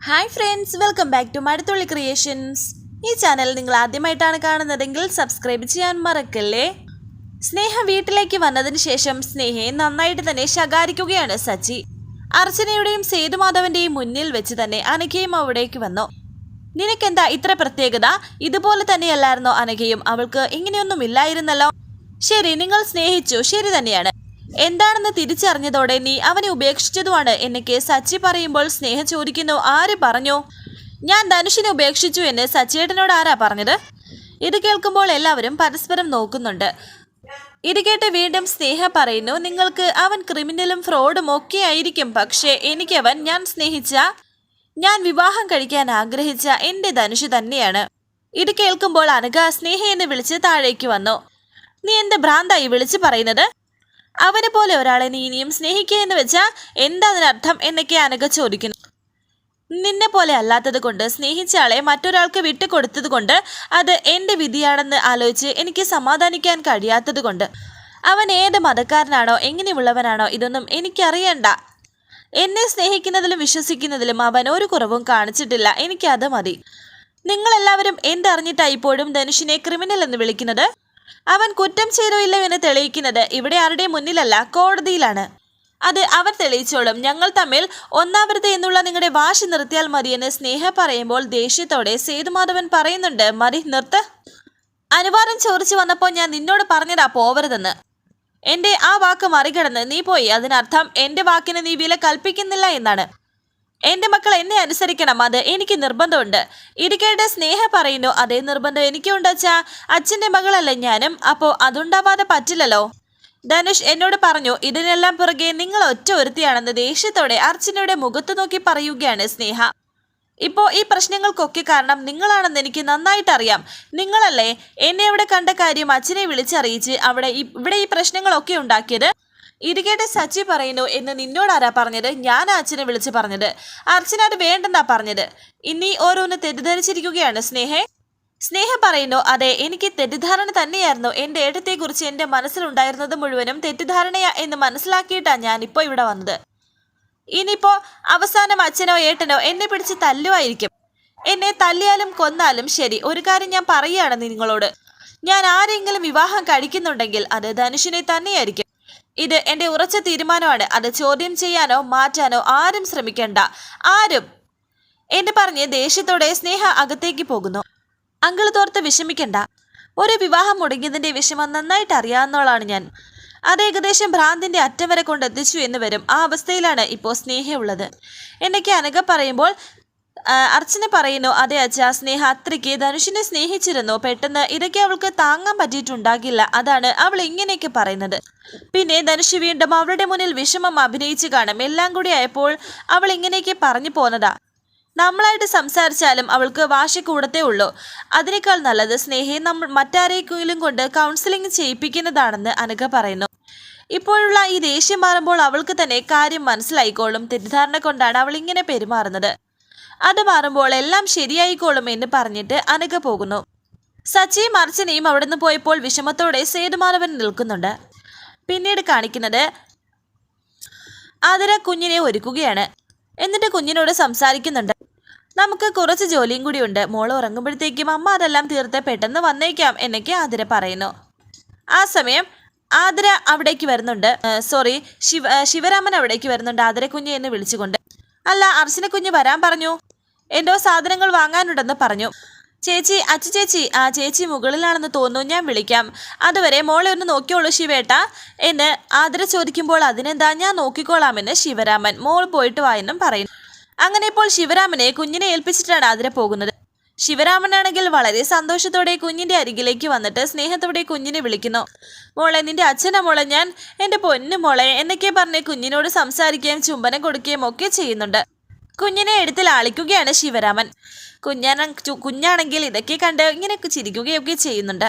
Hi friends, welcome back to Mazhathulli creations. ഈ channel നിങ്ങൾ ആദ്യമായിട്ടാണ് കാണുന്നതെങ്കിൽ സബ്സ്ക്രൈബ് ചെയ്യാൻ മറക്കല്ലേ. സ്നേഹ വീട്ടിലേക്ക് വന്നതിന് ശേഷം സ്നേഹയെ നന്നായിട്ട് തന്നെ ശകാരിക്കുകയാണ് സച്ചി. അർച്ചനയുടെയും സേതുമാധവന്റെയും മുന്നിൽ വെച്ച് തന്നെ അനഘയും അവിടേക്ക് വന്നു. നിനക്കെന്താ ഇത്ര പ്രത്യേകത? ഇതുപോലെ തന്നെയല്ലായിരുന്നോ അനഘയും? അവൾക്ക് ഇങ്ങനെയൊന്നും ഇല്ലായിരുന്നല്ലോ. ശരി, നിങ്ങൾ സ്നേഹിച്ചു, ശരി തന്നെയാണ്. എന്താണെന്ന് തിരിച്ചറിഞ്ഞതോടെ നീ അവനെ ഉപേക്ഷിച്ചതുമാണ് എന്നൊക്കെ സച്ചി പറയുമ്പോൾ സ്നേഹ ചോദിക്കുന്നു, ആര് പറഞ്ഞു? ഞാൻ ധനുഷിനെ ഉപേക്ഷിച്ചു എന്ന് സച്ചിയേട്ടനോട് ആരാ പറഞ്ഞത്? ഇത് കേൾക്കുമ്പോൾ എല്ലാവരും പരസ്പരം നോക്കുന്നുണ്ട്. ഇത് കേട്ട് വീണ്ടും സ്നേഹ പറയുന്നു, നിങ്ങൾക്ക് അവൻ ക്രിമിനലും ഫ്രോഡും ഒക്കെ ആയിരിക്കും, പക്ഷേ എനിക്കവൻ ഞാൻ വിവാഹം കഴിക്കാൻ ആഗ്രഹിച്ച എൻ്റെ ധനുഷ് തന്നെയാണ്. ഇത് കേൾക്കുമ്പോൾ അനഘ സ്നേഹ എന്ന് വിളിച്ച് താഴേക്ക് വന്നു. നീ എന്ത് ഭ്രാന്തായി വിളിച്ചു പറയുന്നത്? അവനെ പോലെ ഒരാളെ നീ ഇനിയും സ്നേഹിക്കുക എന്ന് വെച്ചാൽ എന്താ അതിനർത്ഥം എന്നൊക്കെ അനഘ ചോദിക്കുന്നു. നിന്നെ പോലെ അല്ലാത്തത് കൊണ്ട്, സ്നേഹിച്ച ആളെ മറ്റൊരാൾക്ക് വിട്ടുകൊടുത്തത് കൊണ്ട്, അത് എൻ്റെ വിധിയാണെന്ന് ആലോചിച്ച് എനിക്ക് സമാധാനിക്കാൻ കഴിയാത്തത് കൊണ്ട്. അവൻ ഏത് മതക്കാരനാണോ എങ്ങനെയുള്ളവനാണോ ഇതൊന്നും എനിക്കറിയണ്ട. എന്നെ സ്നേഹിക്കുന്നതിലും വിശ്വസിക്കുന്നതിലും അവൻ ഒരു കുറവും കാണിച്ചിട്ടില്ല. എനിക്കത് മതി. നിങ്ങളെല്ലാവരും എന്തറിഞ്ഞിട്ടാ ഇപ്പോഴും ധനുഷിനെ ക്രിമിനൽ എന്ന് വിളിക്കുന്നത്? അവൻ കുറ്റം ചെയ്തോ ഇല്ലോ എന്ന് തെളിയിക്കുന്നത് ഇവിടെ ആരുടെയും മുന്നിലല്ല, കോടതിയിലാണ്. അത് അവർ തെളിയിച്ചോളും. ഞങ്ങൾ തമ്മിൽ ഒന്നാവരുത് എന്നുള്ള നിങ്ങളുടെ വാശി നിർത്തിയാൽ മതിയെന്ന് സ്നേഹ പറയുമ്പോൾ ദേഷ്യത്തോടെ സേതുമാധവൻ പറയുന്നുണ്ട്, മതി, നിർത്ത്. അനുവാദം ചോദിച്ചു വന്നപ്പോൾ ഞാൻ നിന്നോട് പറഞ്ഞതാ പോവരുതെന്ന്. എൻ്റെ ആ വാക്ക് മറികടന്ന് നീ പോയി. അതിനർത്ഥം എൻ്റെ വാക്കിന് നീ വില കൽപ്പിക്കുന്നില്ല എന്നാണ്. എൻ്റെ മക്കൾ എന്നെ അനുസരിക്കണം, അത് എനിക്ക് നിർബന്ധമുണ്ട്. ഇത് കേട്ട് സ്നേഹ പറയുന്നു, അതേ നിർബന്ധം എനിക്കുണ്ട് അച്ഛാ. അച്ഛൻ്റെ മകളല്ലേ ഞാനും, അപ്പോൾ അതുണ്ടാവാതെ പറ്റില്ലല്ലോ. ധനുഷ് എന്നോട് പറഞ്ഞു. ഇതിനെല്ലാം പുറകെ നിങ്ങൾ ഒറ്റ ഒരുത്തിയാണെന്ന് ദേഷ്യത്തോടെ അർച്ചനയുടെ മുഖത്ത് നോക്കി പറയുകയാണ് സ്നേഹ. ഇപ്പോൾ ഈ പ്രശ്നങ്ങൾക്കൊക്കെ കാരണം നിങ്ങളാണെന്ന് എനിക്ക് നന്നായിട്ട് അറിയാം. നിങ്ങളല്ലേ എന്നെ ഇവിടെ കണ്ട കാര്യം അച്ഛനെ വിളിച്ചറിയിച്ച് ഇവിടെ ഈ പ്രശ്നങ്ങളൊക്കെ ഉണ്ടാക്കിയത്. ഇത് കേട്ട് സച്ചി പറയുന്നു, എന്ന് നിന്നോടാരാ പറഞ്ഞത്? ഞാൻ അച്ഛനെ വിളിച്ച് പറഞ്ഞത്. അർച്ചന അത് വേണ്ടെന്നാ പറഞ്ഞത്. ഇനി ഓരോന്ന് തെറ്റിദ്ധരിച്ചിരിക്കുകയാണ് സ്നേഹ പറയുന്നു, അതെ, എനിക്ക് തെറ്റിദ്ധാരണ തന്നെയായിരുന്നു. എൻ്റെ ഏട്ടത്തെക്കുറിച്ച് എൻ്റെ മനസ്സിലുണ്ടായിരുന്നത് മുഴുവനും തെറ്റിദ്ധാരണയാ എന്ന് മനസ്സിലാക്കിയിട്ടാ ഞാനിപ്പോൾ ഇവിടെ വന്നത്. ഇനിയിപ്പോൾ അവസാനം അച്ഛനോ ഏട്ടനോ എന്നെ പിടിച്ച് തല്ലുമായിരിക്കും. എന്നെ തല്ലിയാലും കൊന്നാലും ശരി, ഒരു കാര്യം ഞാൻ പറയുകയാണ് നിങ്ങളോട്. ഞാൻ ആരെങ്കിലും വിവാഹം കഴിക്കുന്നുണ്ടെങ്കിൽ അത് ധനുഷിനെ തന്നെയായിരിക്കും. ഇത് എൻ്റെ ഉറച്ച തീരുമാനമാണ്. അത് ചോദ്യം ചെയ്യാനോ മാറ്റാനോ ആരും ശ്രമിക്കണ്ട, ആരും എന്ന് പറഞ്ഞ് ദേഷ്യത്തോടെ സ്നേഹ അകത്തേക്ക് പോകുന്നു. അങ്കിൾ തോർത്ത് വിഷമിക്കണ്ട. ഒരു വിവാഹം മുടങ്ങിയതിൻ്റെ വിഷമം നന്നായിട്ട് അറിയാവുന്നവളാണ് ഞാൻ. അത് ഏകദേശം ഭ്രാന്തിൻ്റെ അറ്റം വരെ കൊണ്ടെത്തിച്ചു എന്ന് വരും. ആ അവസ്ഥയിലാണ് ഇപ്പോൾ സ്നേഹയുള്ളത് എന്നൊക്കെ അനഘ പറയുമ്പോൾ അർച്ചന പറയുന്നു, അതെ അച്ഛാ, സ്നേഹ അത്രയ്ക്ക് ധനുഷിനെ സ്നേഹിച്ചിരുന്നു. പെട്ടെന്ന് ഇതൊക്കെ അവൾക്ക് താങ്ങാൻ പറ്റിയിട്ടുണ്ടാകില്ല. അതാണ് അവൾ ഇങ്ങനെയൊക്കെ പറയുന്നത്. പിന്നെ ധനുഷ് വീണ്ടും അവളുടെ മുന്നിൽ വിഷമം അഭിനയിച്ചു കാണും. എല്ലാം കൂടി ആയപ്പോൾ അവൾ ഇങ്ങനെയൊക്കെ പറഞ്ഞു പോന്നതാ. നമ്മളായിട്ട് സംസാരിച്ചാലും അവൾക്ക് വാശി കൂടത്തേ ഉള്ളൂ. അതിനേക്കാൾ നല്ലത് സ്നേഹയെ നമ്മൾ മറ്റാരെങ്കിലും കൊണ്ട് കൗൺസിലിംഗ് ചെയ്യിപ്പിക്കുന്നതാണെന്ന് അനഘ പറയുന്നു. ഇപ്പോഴുള്ള ഈ ദേഷ്യം മാറുമ്പോൾ അവൾക്ക് തന്നെ കാര്യം മനസ്സിലായിക്കോളും. തെറ്റിദ്ധാരണ കൊണ്ടാണ് അവൾ ഇങ്ങനെ പെരുമാറുന്നത്. അത് മാറുമ്പോൾ എല്ലാം ശരിയായിക്കോളും എന്ന് പറഞ്ഞിട്ട് അനഘ പോകുന്നു. സച്ചിയും അർച്ചനയും അവിടെ നിന്ന് പോയപ്പോൾ വിഷമത്തോടെ സേതുമാധവൻ നിൽക്കുന്നുണ്ട്. പിന്നീട് കാണിക്കുന്നത് ആതിര കുഞ്ഞിനെ ഒരുക്കുകയാണ്. എന്നിട്ട് കുഞ്ഞിനോട് സംസാരിക്കുന്നുണ്ട്. നമുക്ക് കുറച്ച് ജോലിയും കൂടി ഉണ്ട്. മോള് ഉറങ്ങുമ്പോഴത്തേക്കും അമ്മ അതെല്ലാം തീർത്ത് പെട്ടെന്ന് വന്നേക്കാം എന്നൊക്കെ ആതിര പറയുന്നു. ആ സമയം ആതിര അവിടേക്ക് വരുന്നുണ്ട്. ശിവരാമൻ അവിടേക്ക് വരുന്നുണ്ട് ആതിര കുഞ്ഞ് എന്ന് വിളിച്ചുകൊണ്ട്. അല്ല, അർച്ചന കുഞ്ഞ് വരാൻ പറഞ്ഞു. എന്തോ സാധനങ്ങൾ വാങ്ങാനുണ്ടെന്ന് പറഞ്ഞു. ചേച്ചി, ചേച്ചി, ആ ചേച്ചി മുകളിലാണെന്ന് തോന്നുന്നു, ഞാൻ വിളിക്കാം. അതുവരെ മോളെ ഒന്ന് നോക്കിയോളൂ ശിവേട്ട എന്ന് ആതിര ചോദിക്കുമ്പോൾ അതിനെന്താ, ഞാൻ നോക്കിക്കോളാമെന്ന് ശിവരാമൻ. മോൾ പോയിട്ട് വായെന്നും പറയുന്നു. അങ്ങനെ ഇപ്പോൾ ശിവരാമനെ കുഞ്ഞിനെ ഏൽപ്പിച്ചിട്ടാണ് ആതിര പോകുന്നത്. ശിവരാമനാണെങ്കിൽ വളരെ സന്തോഷത്തോടെ കുഞ്ഞിന്റെ അരികിലേക്ക് വന്നിട്ട് സ്നേഹത്തോടെ കുഞ്ഞിനെ വിളിക്കുന്നു. മോളെ, നിന്റെ അച്ഛൻ്റെ മോളെ ഞാൻ, എൻ്റെ പൊന്നു മോളെ എന്നൊക്കെ പറഞ്ഞ് കുഞ്ഞിനോട് സംസാരിക്കുകയും ചുംബനം കൊടുക്കുകയും ഒക്കെ ചെയ്യുന്നുണ്ട്. കുഞ്ഞിനെ എടുത്തിൽ ആളിക്കുകയാണ് ശിവരാമൻ. കുഞ്ഞാണെങ്കിൽ ഇതൊക്കെ കണ്ട് ഇങ്ങനെ ചിരിക്കുകയൊക്കെ ചെയ്യുന്നുണ്ട്.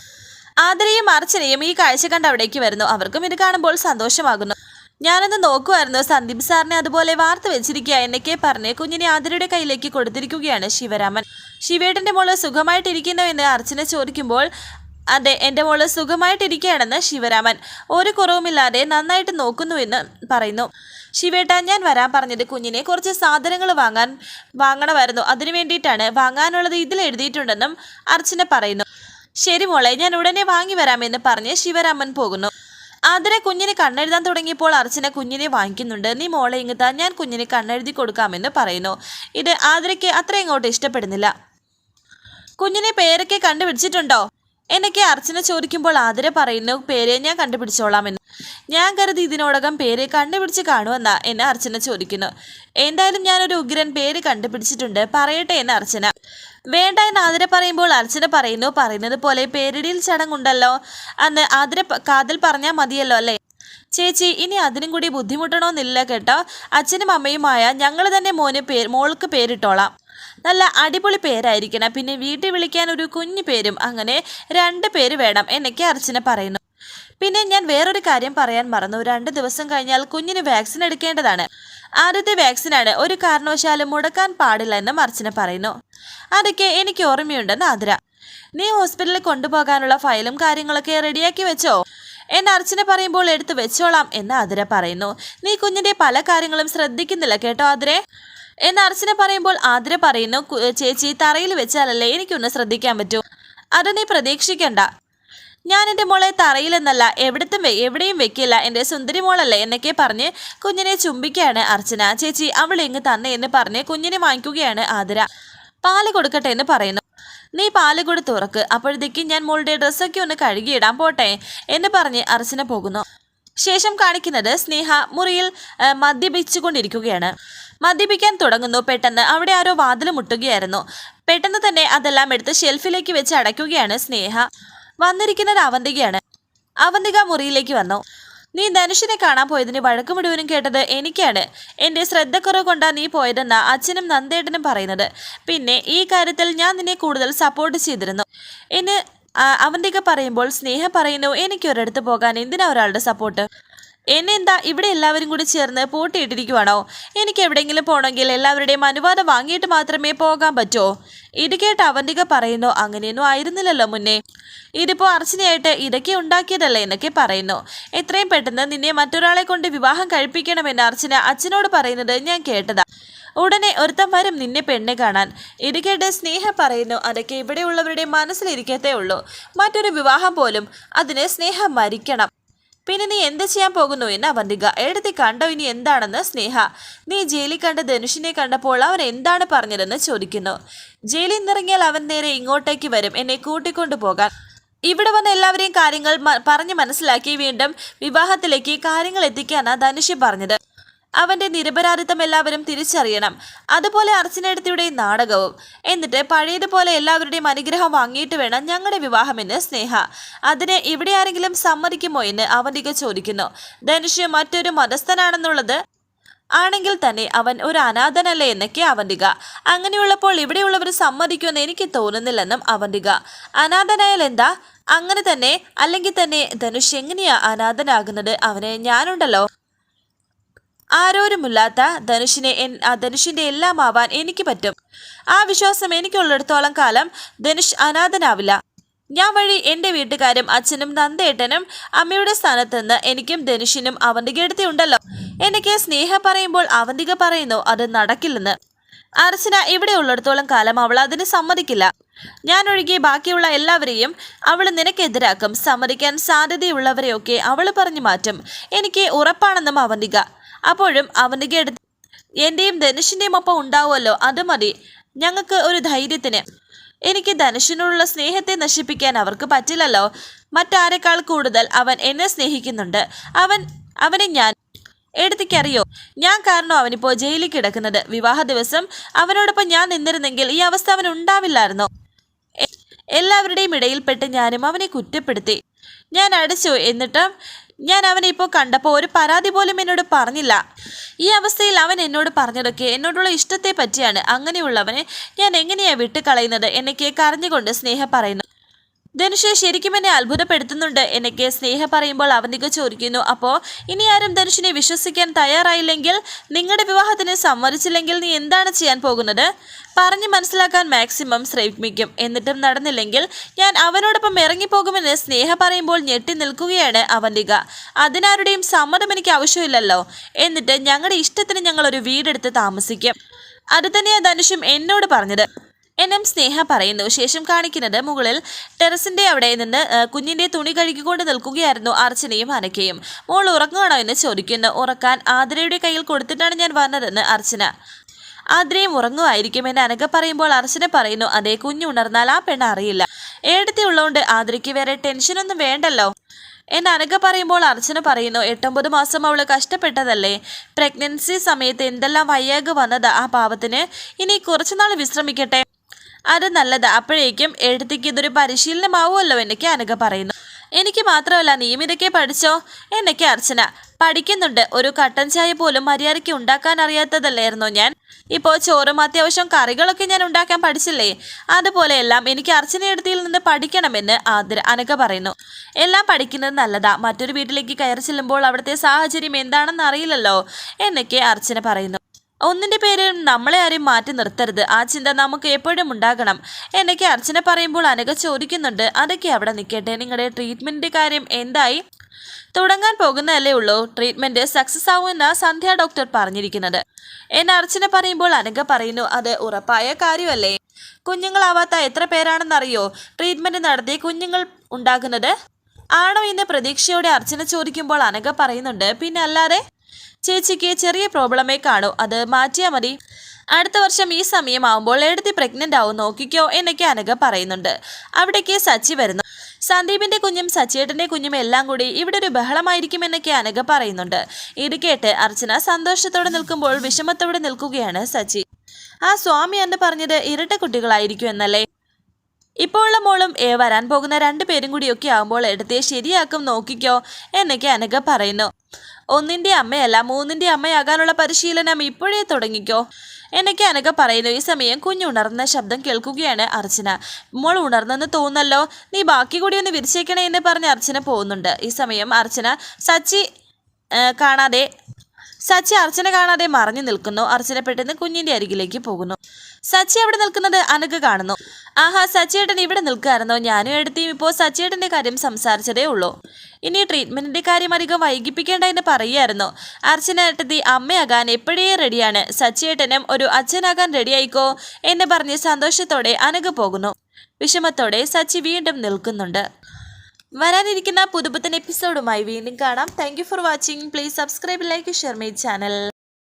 ആതിരയും അർച്ചനയും ഈ കാഴ്ച കണ്ട് അവിടേക്ക് വരുന്നു. അവർക്കും ഇത് കാണുമ്പോൾ സന്തോഷമാകുന്നു. ഞാനൊന്ന് നോക്കുമായിരുന്നു, സന്ദീപ് സാറിനെ അതുപോലെ വാർത്ത വെച്ചിരിക്കുക എന്നൊക്കെ പറഞ്ഞ് കുഞ്ഞിനെ ആതിരയുടെ കയ്യിലേക്ക് കൊടുത്തിരിക്കുകയാണ് ശിവരാമൻ. ശിവേട്ടൻ്റെ മോള് സുഖമായിട്ടിരിക്കുന്നു എന്ന് അർച്ചന ചോദിക്കുമ്പോൾ അതെ, എൻ്റെ മോള് സുഖമായിട്ടിരിക്കുകയാണെന്ന് ശിവരാമൻ ഒരു കുറവുമില്ലാതെ നന്നായിട്ട് നോക്കുന്നുവെന്ന് പറയുന്നു. ശിവേട്ട, ഞാൻ വരാൻ പറഞ്ഞത് കുഞ്ഞിനെ കുറച്ച് സാധനങ്ങൾ വാങ്ങണമായിരുന്നു. അതിനു വേണ്ടിയിട്ടാണ്. വാങ്ങാനുള്ളത് ഇതിൽ എഴുതിയിട്ടുണ്ടെന്നും അർച്ചന പറയുന്നു. ശരി മോളെ, ഞാൻ ഉടനെ വാങ്ങി വരാമെന്ന് പറഞ്ഞ് ശിവരാമൻ പോകുന്നു. ആതിര കുഞ്ഞിനെ കണ്ണെഴുതാൻ തുടങ്ങിയപ്പോൾ അർച്ചന കുഞ്ഞിനെ വാങ്ങിക്കുന്നുണ്ട്. നീ മോളെ ഇങ്ങത്താ, ഞാൻ കുഞ്ഞിനെ കണ്ണെഴുതി കൊടുക്കാമെന്ന് പറയുന്നു. ഇത് ആതിരയ്ക്ക് അത്ര ഇങ്ങോട്ട് ഇഷ്ടപ്പെടുന്നില്ല. കുഞ്ഞിനെ പേരൊക്കെ കണ്ടുപിടിച്ചിട്ടുണ്ടോ എന്നൊക്കെ അർച്ചന ചോദിക്കുമ്പോൾ ആതിര പറയുന്നു, പേര് ഞാൻ കണ്ടുപിടിച്ചോളാമെന്ന്. ഞാൻ കരുതി ഇതിനോടകം പേര് കണ്ടുപിടിച്ച് കാണുമെന്നാ എന്നെ അർച്ചന ചോദിക്കുന്നു. എന്തായാലും ഞാനൊരു ഉഗ്രൻ പേര് കണ്ടുപിടിച്ചിട്ടുണ്ട്, പറയട്ടെ എന്ന് അർച്ചന. വേണ്ട എന്ന് ആതിര പറയുമ്പോൾ അർച്ചന പറയുന്നത് പോലെ പേരിടിയിൽ ചടങ്ങുണ്ടല്ലോ, അന്ന് ആതിര കാതൽ പറഞ്ഞാൽ മതിയല്ലോ അല്ലേ? ചേച്ചി, ഇനി അതിനും കൂടി ബുദ്ധിമുട്ടണമെന്നില്ല കേട്ടോ. അച്ഛനും അമ്മയുമായ ഞങ്ങൾ തന്നെ മോൾക്ക് പേരിട്ടോളാം. നല്ല അടിപൊളി പേരായിരിക്കണം. പിന്നെ വീട്ടിൽ വിളിക്കാൻ ഒരു കുഞ്ഞു പേരും. അങ്ങനെ 2 പേര് വേണം എന്നൊക്കെ അർച്ചന പറയുന്നു. പിന്നെ ഞാൻ വേറൊരു കാര്യം പറയാൻ മറന്നു. 2 ദിവസം കഴിഞ്ഞാൽ കുഞ്ഞിന് വാക്സിൻ എടുക്കേണ്ടതാണ്. ആദ്യത്തെ വാക്സിനാണ്, ഒരു കാരണവശാലും മുടക്കാൻ പാടില്ല എന്നും അർച്ചന പറയുന്നു. അതൊക്കെ എനിക്ക് ഓർമ്മയുണ്ടെന്ന് ആതിര. നീ ഹോസ്പിറ്റലിൽ കൊണ്ടുപോകാനുള്ള ഫയലും കാര്യങ്ങളൊക്കെ റെഡിയാക്കി വെച്ചോ എന്ന് അർച്ചന പറയുമ്പോൾ എടുത്തു വെച്ചോളാം എന്ന് ആതിര പറയുന്നു. നീ കുഞ്ഞിന്റെ പല കാര്യങ്ങളും ശ്രദ്ധിക്കുന്നില്ല കേട്ടോ ആതിരെ എന്ന് അർച്ചന പറയുമ്പോൾ ആതിര പറയുന്നു, ചേച്ചി തറയിൽ വെച്ചാലല്ലേ എനിക്കൊന്ന് ശ്രദ്ധിക്കാൻ പറ്റൂ. അത് നീ പ്രതീക്ഷിക്കണ്ട. ഞാൻ എൻ്റെ മോളെ തറയിലെന്നല്ല എവിടെയും വെക്കില്ല, എൻ്റെ സുന്ദരി മോളല്ലേ എന്നൊക്കെ പറഞ്ഞ് കുഞ്ഞിനെ ചുംബിക്കുകയാണ് അർച്ചന. ചേച്ചി അവൾ ഇങ്ങ് തന്നെ എന്ന് പറഞ്ഞ് കുഞ്ഞിനെ വാങ്ങിക്കുകയാണ് ആതിര. പാല് കൊടുക്കട്ടെ എന്ന് പറയുന്നു. നീ പാല് കൂടി തുറക്ക്, അപ്പോഴത്തേക്കും ഞാൻ മോളുടെ ഡ്രസ്സൊക്കെ ഒന്ന് കഴുകിയിടാൻ പോട്ടെ എന്ന് പറഞ്ഞ് അർച്ചന പോകുന്നു. ശേഷം കാണിക്കുന്നത് സ്നേഹ മുറിയിൽ മദ്യപിച്ചുകൊണ്ടിരിക്കുകയാണ്. മദ്യപിക്കാൻ തുടങ്ങുന്നു. പെട്ടെന്ന് അവിടെ ആരോ വാതിൽ മുട്ടുകയായിരുന്നു. പെട്ടെന്ന് തന്നെ അതെല്ലാം എടുത്ത് ഷെൽഫിലേക്ക് വെച്ച് അടയ്ക്കുകയാണ് സ്നേഹ. വന്നിരിക്കുന്നത് അവന്തികയാണ്. അവന്തിക മുറിയിലേക്ക് വന്നു. നീ ധനുഷിനെ കാണാൻ പോയതിന് വഴക്ക് മുഴുവനും കേട്ടത് എനിക്കാണ്. എൻ്റെ ശ്രദ്ധക്കുറവ് കൊണ്ടാ നീ പോയതെന്നാ അച്ഛനും നന്ദേട്ടനും പറയുന്നത്. പിന്നെ ഈ കാര്യത്തിൽ ഞാൻ നിന്നെ കൂടുതൽ സപ്പോർട്ട് ചെയ്തിരുന്നു എന്ന് അവന്തിക പറയുമ്പോൾ സ്നേഹ പറയുന്നു, എനിക്കൊരിടത്ത് പോകാൻ എന്തിനാ ഒരാളുടെ സപ്പോർട്ട്? എന്നെ എന്താ ഇവിടെ എല്ലാവരും കൂടി ചേർന്ന് പൂട്ടിയിട്ടിരിക്കുവാണോ? എനിക്ക് എവിടെയെങ്കിലും പോകണമെങ്കിൽ എല്ലാവരുടെയും അനുവാദം വാങ്ങിയിട്ട് മാത്രമേ പോകാൻ പറ്റുമോ? ഇത് കേട്ട് അവന്തിക പറയുന്നു, അങ്ങനെയൊന്നും ആയിരുന്നില്ലല്ലോ മുന്നേ. ഇതിപ്പോൾ അർച്ചനയായിട്ട് ഇതൊക്കെ ഉണ്ടാക്കിയതല്ലേ എന്നൊക്കെ പറയുന്നു. എത്രയും പെട്ടെന്ന് നിന്നെ മറ്റൊരാളെ കൊണ്ട് വിവാഹം കഴിപ്പിക്കണമെന്ന് അർച്ചന അച്ഛനോട് പറയുന്നത് ഞാൻ കേട്ടതാ. ഉടനെ ഒരുത്തം വരും നിന്നെ പെണ്ണെ കാണാൻ. ഇത് കേട്ട് സ്നേഹ പറയുന്നു, അതൊക്കെ ഇവിടെയുള്ളവരുടെ മനസ്സിലിരിക്കത്തേ ഉള്ളൂ. മറ്റൊരു വിവാഹം പോലും അതിന് സ്നേഹം മരിക്കണം. പിന്നെ നീ എന്ത് ചെയ്യാൻ പോകുന്നു എന്ന് അവന്തിക. എഴുതി കണ്ടോ ഇനി എന്താണെന്ന് സ്നേഹ. നീ ജയിലിൽ കണ്ട ധനുഷിനെ കണ്ടപ്പോൾ അവൻ എന്താണ് പറഞ്ഞതെന്ന് ചോദിക്കുന്നു. ജയിലിൽ നിന്നിറങ്ങിയാൽ അവൻ നേരെ ഇങ്ങോട്ടേക്ക് വരും, എന്നെ കൂട്ടിക്കൊണ്ടു പോകാൻ. ഇവിടെ വന്ന എല്ലാവരെയും കാര്യങ്ങൾ പറഞ്ഞ് മനസ്സിലാക്കി വീണ്ടും വിവാഹത്തിലേക്ക് കാര്യങ്ങൾ എത്തിക്കാനാണ് ധനുഷ് പറഞ്ഞത്. അവന്റെ നിരപരാധിത്വം എല്ലാവരും തിരിച്ചറിയണം. അതുപോലെ അർച്ചനയുടെ നാടകവും. എന്നിട്ട് പഴയതുപോലെ എല്ലാവരുടെയും അനുഗ്രഹം വാങ്ങിയിട്ട് വേണം ഞങ്ങളുടെ വിവാഹമെന്ന് സ്നേഹ. അതിന് ഇവിടെ ആരെങ്കിലും സമ്മതിക്കുമോ എന്ന് അവന്തിക ചോദിക്കുന്നു. ധനുഷ് മറ്റൊരു മതസ്ഥനാണെന്നുള്ളത് ആണെങ്കിൽ തന്നെ അവൻ ഒരു അനാഥനല്ലേ എന്നൊക്കെ അവന്തിക. അങ്ങനെയുള്ളപ്പോൾ ഇവിടെയുള്ളവർ സമ്മതിക്കുമെന്ന് എനിക്ക് തോന്നുന്നില്ലെന്നും അവന്തിക. അനാഥനായാൽ എന്താ? അങ്ങനെ തന്നെ. അല്ലെങ്കിൽ തന്നെ ധനുഷ് എങ്ങനെയാ അനാഥനാകുന്നത്? അവന് ഞാനുണ്ടല്ലോ. ആരോരുമില്ലാത്ത ധനുഷിന്റെ എല്ലാം ആവാൻ എനിക്ക് പറ്റും. ആ വിശ്വാസം എനിക്കുള്ളിടത്തോളം കാലം ധനുഷ് അനാഥനാവില്ല. ഞാൻ വഴി എൻ്റെ വീട്ടുകാരും അച്ഛനും നന്ദേട്ടനും അമ്മയുടെ സ്ഥാനത്ത് നിന്ന് എനിക്കും ധനുഷിനും അവന്തികയെടുത്തി ഉണ്ടല്ലോ എനിക്ക് സ്നേഹ പറയുമ്പോൾ അവന്തിക പറയുന്നു അത് നടക്കില്ലെന്ന്. അർച്ചന ഇവിടെ ഉള്ളിടത്തോളം കാലം അവൾ അതിന് സമ്മതിക്കില്ല. ഞാൻ ഒഴികെ ബാക്കിയുള്ള എല്ലാവരെയും അവൾ നിനക്കെതിരാക്കും. സമ്മതിക്കാൻ സാധ്യതയുള്ളവരെയൊക്കെ അവൾ പറഞ്ഞു മാറ്റും. എനിക്ക് ഉറപ്പാണെന്നും അവന്തിക. അപ്പോഴും അവന്തിക എൻ്റെയും ധനുഷിൻ്റെയും ഒപ്പം ഉണ്ടാവുമല്ലോ, അത് മതി ഞങ്ങൾക്ക് ഒരു ധൈര്യത്തിന്. എനിക്ക് ധനുഷിനോടുള്ള സ്നേഹത്തെ നശിപ്പിക്കാൻ അവർക്ക് പറ്റില്ലല്ലോ. മറ്റാരെക്കാൾ കൂടുതൽ അവൻ എന്നെ സ്നേഹിക്കുന്നുണ്ട്. അവനെ ഞാൻ എടുത്തിക്കറിയോ? ഞാൻ കാരണം അവനിപ്പോൾ ജയിലിൽ കിടക്കുന്നത്. വിവാഹ ദിവസം അവനോടൊപ്പം ഞാൻ നിന്നിരുന്നെങ്കിൽ ഈ അവസ്ഥ അവൻ ഉണ്ടാവില്ലായിരുന്നോ? എല്ലാവരുടെയും ഇടയിൽപ്പെട്ട് ഞാനും അവനെ കുറ്റപ്പെടുത്തി. ഞാൻ അടിച്ചു. എന്നിട്ട് ഞാൻ അവനെ ഇപ്പോൾ കണ്ടപ്പോൾ ഒരു പരാതി പോലും എന്നോട് പറഞ്ഞില്ല. ഈ അവസ്ഥയിൽ അവൻ എന്നോട് പറഞ്ഞതൊക്കെ എന്നോടുള്ള ഇഷ്ടത്തെ പറ്റിയാണ്. അങ്ങനെയുള്ളവനെ ഞാൻ എങ്ങനെയാ വിട്ടുകളയുന്നത് എന്നൊക്കെ കരഞ്ഞുകൊണ്ട് സ്നേഹ പറയുന്നു. ധനുഷ് ശരിക്കും എന്നെ അത്ഭുതപ്പെടുത്തുന്നുണ്ട് എന്നൊക്കെ സ്നേഹ പറയുമ്പോൾ അവന്തിക ചോദിക്കുന്നു. അപ്പോൾ ഇനി ആരും ധനുഷിനെ വിശ്വസിക്കാൻ തയ്യാറായില്ലെങ്കിൽ, നിങ്ങളുടെ വിവാഹത്തിന് സമ്മതിച്ചില്ലെങ്കിൽ നീ എന്താണ് ചെയ്യാൻ പോകുന്നത്? പറഞ്ഞ് മനസ്സിലാക്കാൻ മാക്സിമം ശ്രമിക്കും. എന്നിട്ടും നടന്നില്ലെങ്കിൽ ഞാൻ അവനോടൊപ്പം ഇറങ്ങിപ്പോകുമെന്ന് സ്നേഹ പറയുമ്പോൾ ഞെട്ടി നിൽക്കുകയാണ് അവന്തിക. അതിനാരുടെയും സമ്മതം എനിക്ക് ആവശ്യമില്ലല്ലോ. എന്നിട്ട് ഞങ്ങളുടെ ഇഷ്ടത്തിന് ഞങ്ങൾ ഒരു വീടെടുത്ത് താമസിക്കും. അത് തന്നെയാണ് ധനുഷും എന്നോട് പറഞ്ഞത് എന്നും സ്നേഹ പറയുന്നു. ശേഷം കാണിക്കുന്നത് മുകളിൽ ടെറസിന്റെ അവിടെ നിന്ന് കുഞ്ഞിന്റെ തുണി കഴുകിക്കൊണ്ട് നിൽക്കുകയായിരുന്നു അർച്ചനയും അനക്കയും. മോൾ ഉറങ്ങുകയാണോ എന്ന് ചോദിക്കുന്നു. ഉറക്കാൻ ആതിരയുടെ കയ്യിൽ കൊടുത്തിട്ടാണ് ഞാൻ വന്നതെന്ന് അർച്ചന. ആതിരയും ഉറങ്ങുമായിരിക്കും എന്ന് അനക പറയുമ്പോൾ അർച്ചന പറയുന്നു, അതേ, കുഞ്ഞുണർന്നാൽ ആ പെണ്ണ് അറിയില്ല. ഏടത്തി ഉള്ളതുകൊണ്ട് ആതിരയ്ക്ക് വേറെ ടെൻഷനൊന്നും വേണ്ടല്ലോ എന്ന് അനക പറയുമ്പോൾ അർച്ചന പറയുന്നു, 8-9 മാസം അവള് കഷ്ടപ്പെട്ടതല്ലേ. പ്രഗ്നൻസി സമയത്ത് എന്തെല്ലാം വയ്യാകെ വന്നത് ആ പാവത്തിന്. ഇനി കുറച്ചുനാൾ വിശ്രമിക്കട്ടെ, അത് നല്ലത്. അപ്പോഴേക്കും എഴുത്തിക്ക് ഇതൊരു പരിശീലനമാവുമല്ലോ എന്നൊക്കെ അനക പറയുന്നു. എനിക്ക് മാത്രമല്ല, നീയും ഇതൊക്കെ പഠിച്ചോ എന്നൊക്കെ അർച്ചന. പഠിക്കുന്നുണ്ട്. ഒരു കട്ടൻ ചായ പോലും മര്യാദയ്ക്ക് ഉണ്ടാക്കാൻ അറിയാത്തതല്ലായിരുന്നോ ഞാൻ? ഇപ്പോൾ ചോറും അത്യാവശ്യം കറികളൊക്കെ ഞാൻ ഉണ്ടാക്കാൻ പഠിച്ചില്ലേ? അതുപോലെയെല്ലാം എനിക്ക് അർച്ചനയെടുത്തിയിൽ നിന്ന് പഠിക്കണമെന്ന് അനക പറയുന്നു. എല്ലാം പഠിക്കുന്നത് നല്ലതാ. മറ്റൊരു വീട്ടിലേക്ക് കയറി ചെല്ലുമ്പോൾ അവിടുത്തെ സാഹചര്യം എന്താണെന്ന് അറിയില്ലല്ലോ എന്നൊക്കെ അർച്ചന പറയുന്നു. ഒന്നിൻ്റെ പേരിൽ നമ്മളെ ആരും മാറ്റി നിർത്തരുത്. ആ ചിന്ത നമുക്ക് എപ്പോഴും ഉണ്ടാകണം എന്നൊക്കെ അർച്ചന പറയുമ്പോൾ അനക ചോദിക്കുന്നുണ്ട്, അതൊക്കെ അവിടെ നിൽക്കട്ടെ, നിങ്ങളുടെ ട്രീറ്റ്മെൻറ്റിൻ്റെ കാര്യം എന്തായി? തുടങ്ങാൻ പോകുന്നതല്ലേ ഉള്ളൂ. ട്രീറ്റ്മെൻറ്റ് സക്സസ് ആവുമെന്ന സന്ധ്യ ഡോക്ടർ പറഞ്ഞിരിക്കുന്നത് എന്ന് അർച്ചന പറയുമ്പോൾ അനക പറയുന്നു, അത് ഉറപ്പായ കാര്യമല്ലേ? കുഞ്ഞുങ്ങളാവാത്ത എത്ര പേരാണെന്നറിയോ ട്രീറ്റ്മെൻറ്റ് നടത്തി കുഞ്ഞുങ്ങൾ ഉണ്ടാകുന്നത്? ആണോ എന്ന് പ്രതീക്ഷയോടെ അർച്ചന ചോദിക്കുമ്പോൾ അനക പറയുന്നുണ്ട്, പിന്നെ അല്ലാതെ ചേച്ചിക്ക് ചെറിയ പ്രോബ്ലമേ കാണൂ, അത് മാറ്റിയാൽ മതി. അടുത്ത വർഷം ഈ സമയമാവുമ്പോൾ എഴുതി പ്രഗ്നൻ്റ് ആവും, നോക്കിക്കോ എന്നൊക്കെ അനക പറയുന്നുണ്ട്. അവിടേക്ക് സച്ചി വരുന്നു. സന്ദീപിന്റെ കുഞ്ഞും സച്ചിയേട്ടന്റെ കുഞ്ഞും എല്ലാം കൂടി ഇവിടെ ഒരു ബഹളമായിരിക്കുമെന്നൊക്കെ അനക പറയുന്നുണ്ട്. ഇത് കേട്ട് അർച്ചന സന്തോഷത്തോടെ നിൽക്കുമ്പോൾ വിഷമത്തോടെ നിൽക്കുകയാണ് സച്ചി. ആ സ്വാമി എന്ന് പറഞ്ഞത് ഇരട്ട കുട്ടികളായിരിക്കും എന്നല്ലേ? ഇപ്പോഴുള്ള മോളും വരാൻ പോകുന്ന 2 പേരും കൂടിയൊക്കെ ആകുമ്പോൾ എടുത്തേ ശരിയാക്കും, നോക്കിക്കോ എന്നൊക്കെ അനക പറയുന്നു. 1ന്റെ അമ്മയല്ല 3ന്റെ അമ്മയാകാനുള്ള പരിശീലനം ഇപ്പോഴേ തുടങ്ങിക്കോ എന്നൊക്കെ അനക പറയുന്നു. ഈ സമയം കുഞ്ഞുണർന്ന ശബ്ദം കേൾക്കുകയാണ് അർച്ചന. മോൾ ഉണർന്നെന്ന് തോന്നല്ലോ, നീ ബാക്കി കൂടി ഒന്ന് വിരിച്ചേക്കണേ എന്ന് പറഞ്ഞ് അർച്ചന പോകുന്നുണ്ട്. ഈ സമയം സച്ചി അർച്ചന കാണാതെ മറഞ്ഞു നിൽക്കുന്നു. അർച്ചന പെട്ടെന്ന് കുഞ്ഞിന്റെ അരികിലേക്ക് പോകുന്നു. സച്ചി അവിടെ നിൽക്കുന്നത് അനക കാണുന്നു. ആഹാ, സച്ചിയേട്ടൻ ഇവിടെ നിൽക്കായിരുന്നോ? ഞാനും എടുത്തിയും ഇപ്പോൾ സച്ചിയേട്ടൻ്റെ കാര്യം സംസാരിച്ചതേ ഉള്ളൂ. ഇനി ട്രീറ്റ്മെൻറ്റിൻ്റെ കാര്യം അധികം വൈകിപ്പിക്കേണ്ട എന്ന് പറയായിരുന്നു. അർച്ചന ഏട്ടത്തി അമ്മയാകാൻ എപ്പോഴേ റെഡിയാണ്. സച്ചിയേട്ടനും ഒരു അച്ഛനാകാൻ റെഡിയായിക്കോ എന്ന് പറഞ്ഞ് സന്തോഷത്തോടെ അനക പോകുന്നു. വിഷമത്തോടെ സച്ചി വീണ്ടും നിൽക്കുന്നുണ്ട്. വരാനിരിക്കുന്ന പുതുപുത്തൻ എപ്പിസോഡുമായി വീണ്ടും കാണാം. Thank you for watching. Please subscribe, like, share my channel.